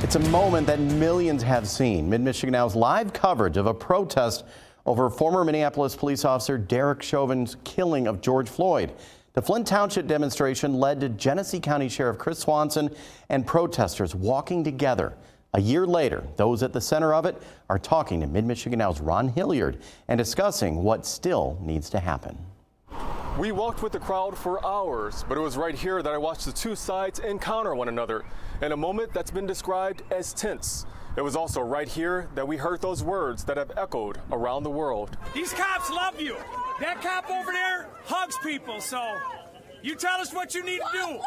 It's a moment that millions have seen. Mid-Michigan Now's live coverage of a protest over former Minneapolis police officer Derek Chauvin's killing of George Floyd. The Flint Township demonstration led to Genesee County Sheriff Chris Swanson and protesters walking together. A year later, those at the center of it are talking to Mid-Michigan Now's Ron Hilliard and discussing what still needs to happen. We walked with the crowd for hours, but it was right here that I watched the two sides encounter one another in a moment that's been described as tense. It was also right here that we heard those words that have echoed around the world. These cops love you. That cop over there hugs people, so you tell us what you need to do.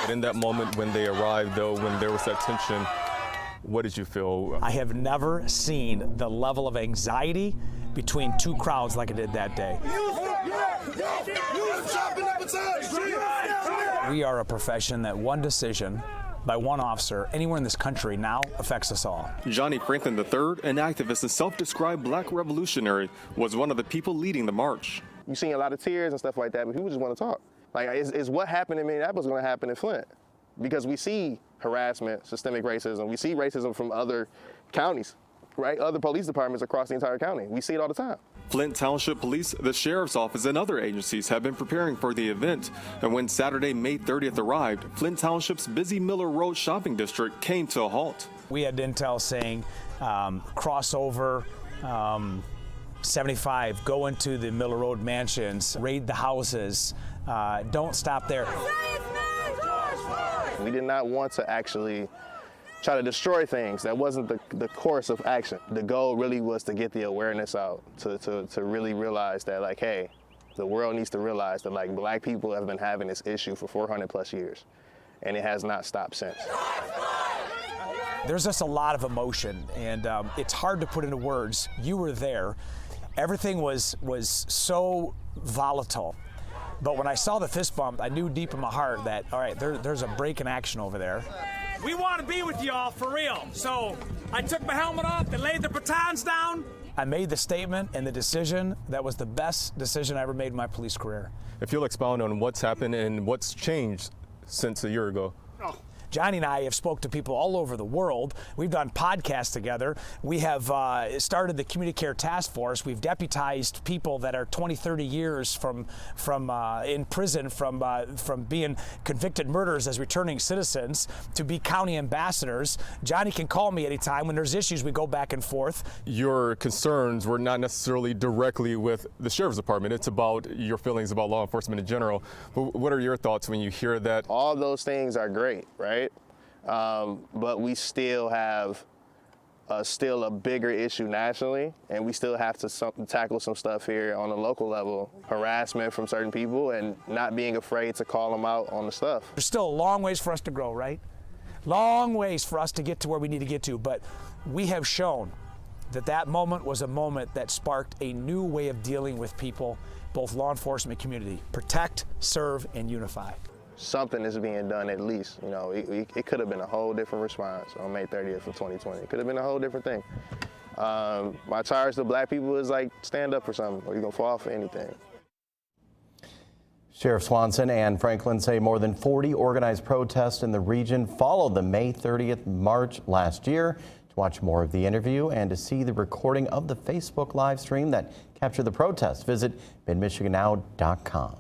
But in that moment when they arrived, though, when there was that tension, what did you feel? I have never seen the level of anxiety between two crowds like I did that day. We are a profession that one decision by one officer anywhere in this country now affects us all. Johnny Franklin III, an activist and self-described black revolutionary, was one of the people leading the march. You've seen a lot of tears and stuff like that, but people just want to talk. Like, is what happened in Minneapolis going to happen in Flint? Because we see harassment, systemic racism. We see racism from other counties, right? Other police departments across the entire county. We see it all the time. Flint Township Police, the Sheriff's Office, and other agencies have been preparing for the event. And when Saturday, May 30th arrived, Flint Township's busy Miller Road shopping district came to a halt. We had intel saying crossover 75, go into the Miller Road mansions, raid the houses, don't stop there. We did not want to actually try to destroy things. That wasn't the course of action. The goal really was to get the awareness out, to really realize that, like, hey, the world needs to realize that, like, black people have been having this issue for 400 plus years, and it has not stopped since. There's just a lot of emotion, and it's hard to put into words. You were there. Everything was so volatile. But when I saw the fist bump, I knew deep in my heart that, all right, there's a break in action over there. We want to be with y'all for real. So I took my helmet off and laid the batons down. I made the statement and the decision that was the best decision I ever made in my police career. If you'll expound on what's happened and what's changed since a year ago. Johnny and I have spoke to people all over the world. We've done podcasts together. We have started the Community Care Task Force. We've deputized people that are 20, 30 years from in prison from being convicted murderers as returning citizens to be county ambassadors. Johnny can call me anytime. When there's issues, we go back and forth. Your concerns were not necessarily directly with the Sheriff's Department. It's about your feelings about law enforcement in general. But what are your thoughts when you hear that? All those things are great, right? But we still have still a bigger issue nationally, and we still have to tackle some stuff here on the local level. Harassment from certain people and not being afraid to call them out on the stuff. There's still a long ways for us to grow, right? Long ways for us to get to where we need to get to, but we have shown that that moment was a moment that sparked a new way of dealing with people, both law enforcement and community. Protect, serve, and unify. Something is being done at least. You know, it could have been a whole different response on May 30th of 2020. It could have been a whole different thing. My charge to black people is, like, stand up for something or you're gonna fall for anything. Sheriff Swanson and Franklin say more than 40 organized protests in the region followed the May 30th march last year. To watch more of the interview and to see the recording of the Facebook live stream that captured the protest, visit midmichigannow.com.